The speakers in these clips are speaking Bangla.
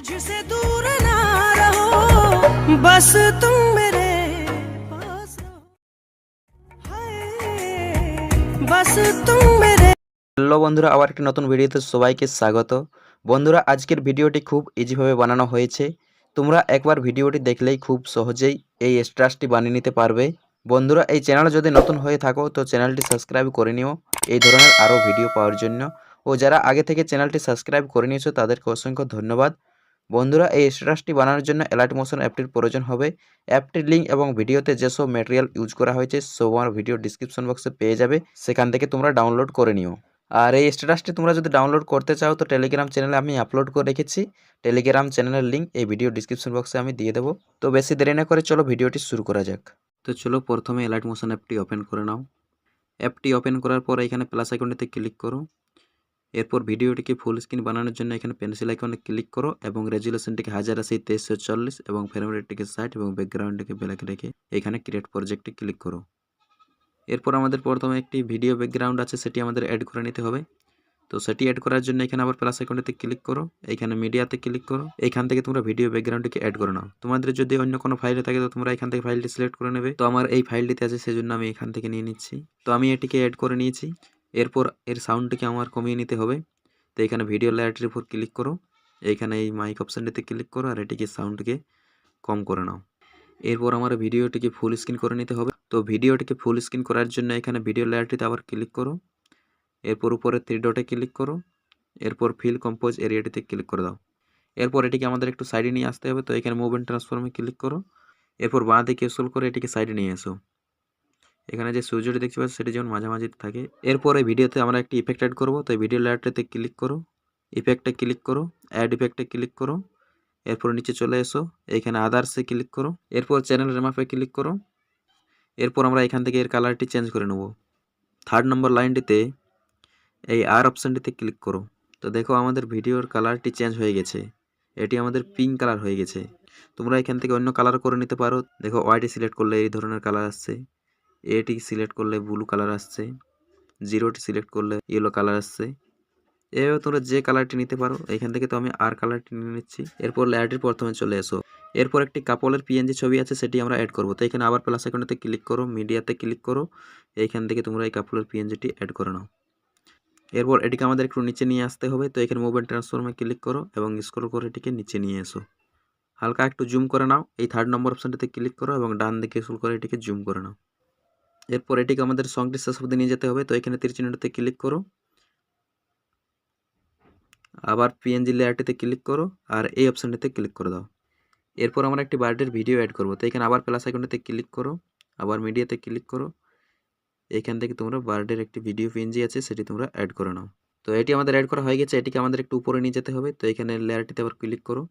मुझसे दूर ना रहो बस तुम मेरे पास रहो हाय बस तुम मेरे। হ্যালো বন্ধুরা, আবার একটি নতুন ভিডিওতে সবাইকে স্বাগত। বন্ধুরা, আজকের ভিডিওটি খুব ইজিভাবে বানানো হয়েছে। তোমরা একবার ভিডিওটি দেখলেই খুব সহজেই এই স্ট্রাসটি বানিয়ে নিতে পারবে। বন্ধুরা, এই চ্যানেল যদি নতুন হয়ে থাকো তো চ্যানেলটি সাবস্ক্রাইব করে নিও এই ধরনের আরও ভিডিও পাওয়ার জন্য। ও যারা আগে থেকে চ্যানেলটি সাবস্ক্রাইব করে নিয়েছো তাদেরকে অসংখ্য ধন্যবাদ। বন্ধুরা, এই স্ট্রাসটি বানানোর জন্য এলাইট মোশন অ্যাপটির প্রয়োজন হবে। অ্যাপটির লিঙ্ক এবং ভিডিওতে যেসব ম্যাটেরিয়াল ইউজ করা হয়েছে সব আমার ভিডিও ডিসক্রিপশন বক্সে পেয়ে যাবে, সেখান থেকে তোমরা ডাউনলোড করে নিও। আর এই স্ট্যাটাসটি তোমরা যদি ডাউনলোড করতে চাও তো টেলিগ্রাম চ্যানেলে আমি আপলোড করে রেখেছি। টেলিগ্রাম চ্যানেলের লিঙ্ক এই ভিডিও ডিসক্রিপশন বক্সে আমি দিয়ে দেবো। তো বেশি দেরি না করে চলো ভিডিওটি শুরু করা যাক। তো চলো প্রথমে এলাইট মোশন অ্যাপটি ওপেন করে নাও। অ্যাপটি ওপেন করার পর এখানে প্লাস আইকনটিতে ক্লিক করো। এরপর ভিডিওটিকে ফুল স্ক্রিন বানানোর জন্য এখানে পেন্সিল আইকনে ক্লিক করো এবং রেজুলেশনটিকে 1080x2340 এবং ফ্রেম রেটটিকে 60 এবং ব্যাকগ্রাউন্ডটিকে ব্ল্যাক রেখে এখানে ক্রিয়েট প্রজেক্টে ক্লিক করো। এরপর আমাদের প্রথমে একটি ভিডিও ব্যাকগ্রাউন্ড আছে, সেটি আমাদের অ্যাড করে নিতে হবে। তো সেটি অ্যাড করার জন্য এখানে আবার প্লাস আইকনটিতে ক্লিক করো, এখানে মিডিয়াতে ক্লিক করো। এখান থেকে তোমরা ভিডিও ব্যাকগ্রাউন্ডটিকে অ্যাড করে নাও। তোমাদের যদি অন্য কোনো ফাইলে থাকে তো তোমরা এখান থেকে ফাইলটি সিলেক্ট করে নেবে। তো আমার এই ফাইলটিতে আছে সেজন্য আমি এখান থেকে নিয়ে নিচ্ছি। তো আমি এটিকে অ্যাড করে নিয়েছি। এরপর এর সাউন্ডটিকে আমার কমিয়ে নিতে হবে। তো এখানে ভিডিও লেয়ারটির উপর ক্লিক করো, এখানে এই মাইক অপশানটিতে ক্লিক করো আর এটিকে সাউন্ডকে কম করে নাও। এরপর আমার ভিডিওটিকে ফুল স্ক্রিন করে নিতে হবে। তো ভিডিওটিকে ফুল স্ক্রিন করার জন্য এখানে ভিডিও লেয়ারটিতে আবার ক্লিক করো। এরপর উপরে 3 ডটে ক্লিক করো। এরপর ফিল কম্পোজ এরিয়াটিতে ক্লিক করে দাও। এরপর এটিকে আমাদের একটু সাইডে নিয়ে আসতে হবে। তো এখানে মুভ এন্ড ট্রান্সফর্মে ক্লিক করো। এরপর বাঁ দিকে স্ক্রল করে এটিকে সাইডে নিয়ে এসো। এখানে যে সূর্যটি দেখতে পাচ্ছ সেটি যেমন মাঝামাঝি থাকে। এরপর এই ভিডিওতে আমরা একটি ইফেক্ট অ্যাড করবো। তো এই ভিডিও লেয়ারটিতে ক্লিক করো, ইফেক্টে ক্লিক করো, অ্যাড ইফেক্টে ক্লিক করো। এরপর নিচে চলে এসো, এখানে আদার্সে ক্লিক করো। এরপর চ্যানেল রেমাপে ক্লিক করো। এরপর আমরা এখান থেকে এর কালারটি চেঞ্জ করে নেব। 3 নম্বর লাইনটিতে এই আর অপশানটিতে ক্লিক করো। তো দেখো আমাদের ভিডিওর কালারটি চেঞ্জ হয়ে গেছে, এটি আমাদের পিঙ্ক কালার হয়ে গেছে। তোমরা এখান থেকে অন্য কালার করে নিতে পারো। দেখো ওয়াইটি সিলেক্ট করলে এই ধরনের কালার আসছে, এটি সিলেক্ট করলে ব্লু কালার আসছে, জিরোটি সিলেক্ট করলে ইয়েলো কালার আসছে। এভাবে তোমরা যে কালারটি নিতে পারো। এখান থেকে তো আমি আর কালারটি নিয়ে নিচ্ছি। এরপর লেয়ারটির প্রথমে চলে এসো। এরপর একটি কাপলের পিএনজি ছবি আছে, সেটি আমরা অ্যাড করব। তো এখানে আবার প্লাস আইকনেতে ক্লিক করো, মিডিয়াতে ক্লিক করো। এইখান থেকে তোমরা এই কাপলের পিএনজিটি অ্যাড করে নাও। এরপর এটিকে আমাদের একটু নিচে নিয়ে আসতে হবে। তো এখানে মুভ এন্ড ট্রান্সফর্মে ক্লিক করো এবং স্ক্রল করে এটিকে নিচে নিয়ে এসো। হালকা একটু জুম করে নাও। এই 3 নম্বর অপশানটিতে ক্লিক করো এবং ডান দিকে স্ক্রল করে এটিকে জুম করে নাও। এরপর এটিকে আমাদের সংটি শেষ অবধি নিয়ে যেতে হবে। তো এখানে তীর চিহ্নটিতে ক্লিক করো, আবার পিএনজি লেয়ারটিতে ক্লিক করো আর এই অপশানটিতে ক্লিক করে দাও। এরপর আমরা একটি বার্থডের ভিডিও অ্যাড করব। তো এখানে আবার প্লাস আইকনটিতে ক্লিক করো, আবার মিডিয়াতে ক্লিক করো। এখান থেকে তোমরা বার্থডের একটি ভিডিও পিএনজি আছে সেটি তোমরা অ্যাড করে নাও। তো এটি আমাদের অ্যাড করা হয়ে গেছে। এটিকে আমাদের একটু উপরে নিয়ে যেতে হবে। তো এখানে লেয়ারটিতে আবার ক্লিক করো,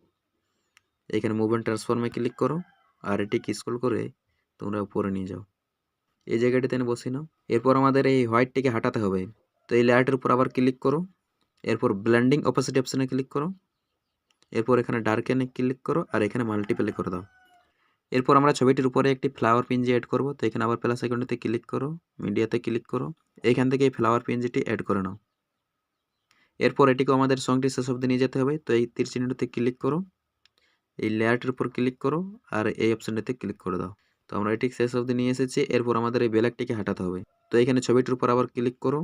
এখানে মুভ এন্ড ট্রান্সফর্মে ক্লিক করো আর এটিকে স্ক্রল করে তোমরা উপরে নিয়ে যাও। এই জায়গাটিতে এনে বসিয়ে নাও। এরপর আমাদের এই হোয়াইটটিকে হাঁটাতে হবে। তো এই লেয়ারটির উপর আবার ক্লিক করো। এরপর ব্লেন্ডিং অপোসিটি অপশানে ক্লিক করো। এরপর এখানে ডার্কেনে ক্লিক করো আর এখানে মাল্টিপ্লে করে দাও। এরপর আমরা ছবিটির উপরে একটি ফ্লাওয়ার পিএনজি অ্যাড করব। তো এখানে আবার প্লাস আইকনটিতে ক্লিক করো, মিডিয়াতে ক্লিক করো। এখান থেকে এই ফ্লাওয়ার পিএনজিটি অ্যাড করে নাও। এরপর এটিকে আমাদের সংটি শেষ অবধি নিয়ে যেতে হবে। তো এই তীর চিহ্নটিতে ক্লিক করো, এই লেয়ারটির উপর ক্লিক করো আর এই অপশানটিতে ক্লিক করে দাও। তো আমরা এটি শেষ অবধি নিয়ে এসেছি। এরপর আমাদের এই ব্ল্যাকটিকে হাঁটাতে হবে। তো এখানে ছবিটির উপর আবার ক্লিক করো,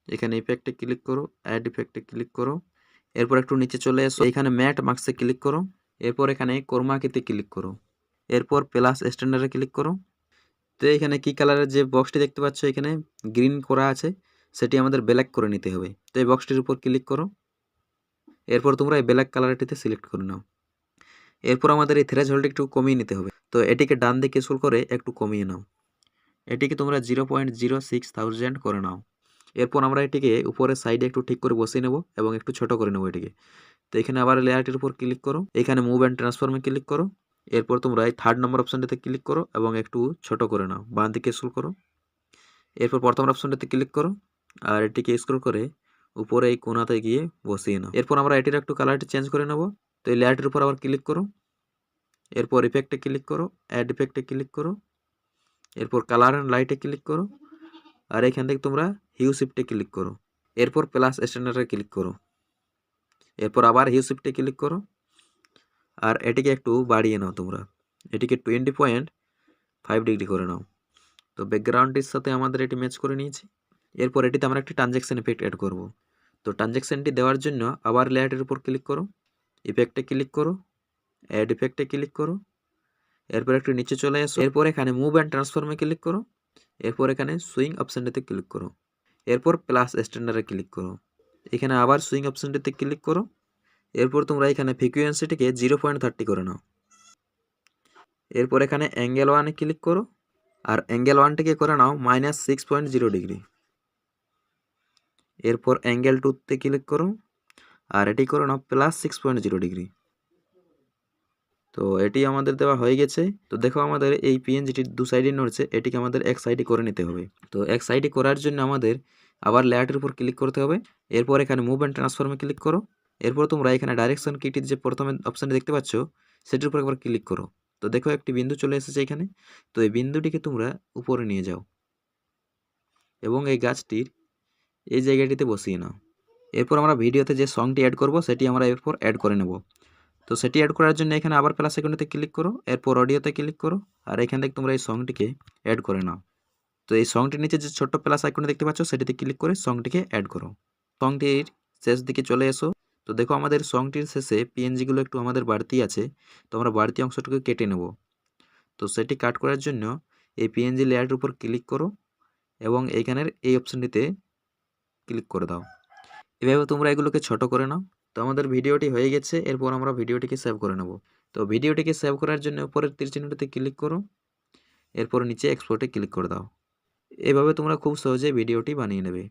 এখানে ইফেক্টে ক্লিক করো, অ্যাড ইফেক্টে ক্লিক করো। এরপর একটু নিচে চলে এসো, এখানে ম্যাট মার্কসে ক্লিক করো। এরপর এখানে ক্রোমাকিতে ক্লিক করো। এরপর প্লাস স্ট্যান্ডার্ডে ক্লিক করো। তো এখানে কি কালারের যে বক্সটি দেখতে পাচ্ছ এখানে গ্রিন করা আছে, সেটি আমাদের ব্ল্যাক করে নিতে হবে। তো এই বক্সটির উপর ক্লিক করো। এরপর তোমরা এই ব্ল্যাক কালারটিতে সিলেক্ট করে নাও। এরপর আমাদের এই থ্রেশহোল্ড একটু কমিয়ে নিতে হবে। তো এটিকে ডান দিকে স্ক্রল করে একটু কমিয়ে নাও। এটিকে তোমরা 0.06,000 করে নাও। এরপর আমরা এটিকে উপরের সাইডে একটু ঠিক করে বসিয়ে নেব এবং একটু ছোট করে নেব এটিকে। তো এখানে আবার লেয়ারটির উপর ক্লিক করো, এখানে মুভ অ্যান্ড ট্রান্সফর্মে ক্লিক করো। এরপর তোমরা এই 3 নম্বর অপশানটিতে ক্লিক করো এবং একটু ছোট করে নাও, বাঁ দিকে স্ক্রল করো। এরপর প্রথম অপশানটিতে ক্লিক করো আর এটিকে স্ক্রল করে উপরে এই কোণাতে গিয়ে বসিয়ে নাও। এরপর আমরা এটির একটু কালারটি চেঞ্জ করে নেব। তো এই লেয়ারটির উপর আবার ক্লিক করো, এরপর ইফেক্টে ক্লিক করো, অ্যাড ইফেক্টে ক্লিক করো। এরপর কালার অ্যান্ড লাইটে ক্লিক করো আর এখান থেকে তোমরা হিউ শিফটে ক্লিক করো। এরপর প্লাস স্ট্যান্ডার্ডে ক্লিক করো। এরপর আবার হিউ শিফটে ক্লিক করো। আর এটিকে একটু বাড়িয়ে নাও তোমরা, এটিকে 20.5 ডিগ্রি করে নাও। তো ব্যাকগ্রাউন্ডটির সাথে আমাদের এটি ম্যাচ করে নিয়েছি। এরপর এটিতে আমরা একটি ট্রানজ্যাকশন ইফেক্ট অ্যাড করব। তো ট্রানজ্যাকশনটি দেওয়ার জন্য আবার লেয়ারের উপর ক্লিক করো, ইফেক্টে ক্লিক করো, অ্যাড ইফেক্টে ক্লিক করো, এরপর একটু নিচে চলে আসো, এরপর এখানে মুভ অ্যান্ড ট্রান্সফর্মে ক্লিক করো, এরপর এখানে সুইং অপশানটিতে ক্লিক করো, এরপর প্লাস স্ট্যান্ডার্ডে ক্লিক করো, এখানে আবার সুইং অপশানটিতে ক্লিক করো, এরপর তোমরা এখানে ফ্রিকোয়েন্সিটিকে 0.30 করে নাও, এরপর এখানে অ্যাঙ্গেল 1-এ ক্লিক করো, আর অ্যাঙ্গেল 1টিকে করে নাও -6.0 ডিগ্রি, এরপর অ্যাঙ্গেল 2-তে ক্লিক করো, আর এটি করে নাও +6.0 ডিগ্রি। তো এটি আমাদের দেওয়া হয়ে গেছে। তো দেখো আমাদের এই পিএনজিটি দু সাইডে নড়ছে, এটিকে আমাদের এক সাইডে করে নিতে হবে। তো এক সাইডে করার জন্য আমাদের আবার লেয়ারটির উপর ক্লিক করতে হবে, এরপর এখানে মুভ অ্যান্ড ট্রান্সফর্মে ক্লিক করো, এরপর তোমরা এখানে ডাইরেকশন কিটির যে প্রথমে অপশানটি দেখতে পাচ্ছ সেটির উপর একবার ক্লিক করো। তো দেখো একটি বিন্দু চলে এসেছে এখানে। তো এই বিন্দুটিকে তোমরা উপরে নিয়ে যাও এবং এই গাছটির এই জায়গাটিতে বসিয়ে নাও। এরপর আমরা ভিডিওতে যে সংটি অ্যাড করব সেটি আমরা এরপর অ্যাড করে নেব। তো সেটি অ্যাড করার জন্য এখানে আবার প্লাস আইকনেতে ক্লিক করো, এরপর অডিওতে ক্লিক করো, আর এখান থেকে তোমরা এই সংটিকে অ্যাড করে নাও। তো এই সংটির নিচে যে ছোট্ট প্লাস আইকনে দেখতে পাচ্ছ সেটিতে ক্লিক করে সংটিকে অ্যাড করো। সংটির শেষ দিকে চলে এসো। তো দেখো আমাদের সংটির শেষে পিএনজিগুলো একটু আমাদের বাড়তি আছে, তো আমরা বাড়তি অংশটুকু কেটে নেব। তো সেটি কাট করার জন্য এই পিএনজি লেয়ারের উপর ক্লিক করো এবং এইখানের এই অপশানটিতে ক্লিক করে দাও। এভাবে তোমরা এগুলোকে ছোট করে নাও। তো আমাদের ভিডিওটি হয়ে গেছে, এরপর আমরা ভিডিওটিকে সেভ করে নেব। তো ভিডিওটিকে সেভ করার জন্য উপরের তীর চিহ্নটিতে ক্লিক করো, এরপর নিচে এক্সপোর্টে ক্লিক করে দাও। এভাবে তোমরা খুব সহজে ভিডিওটি বানিয়ে নেবে।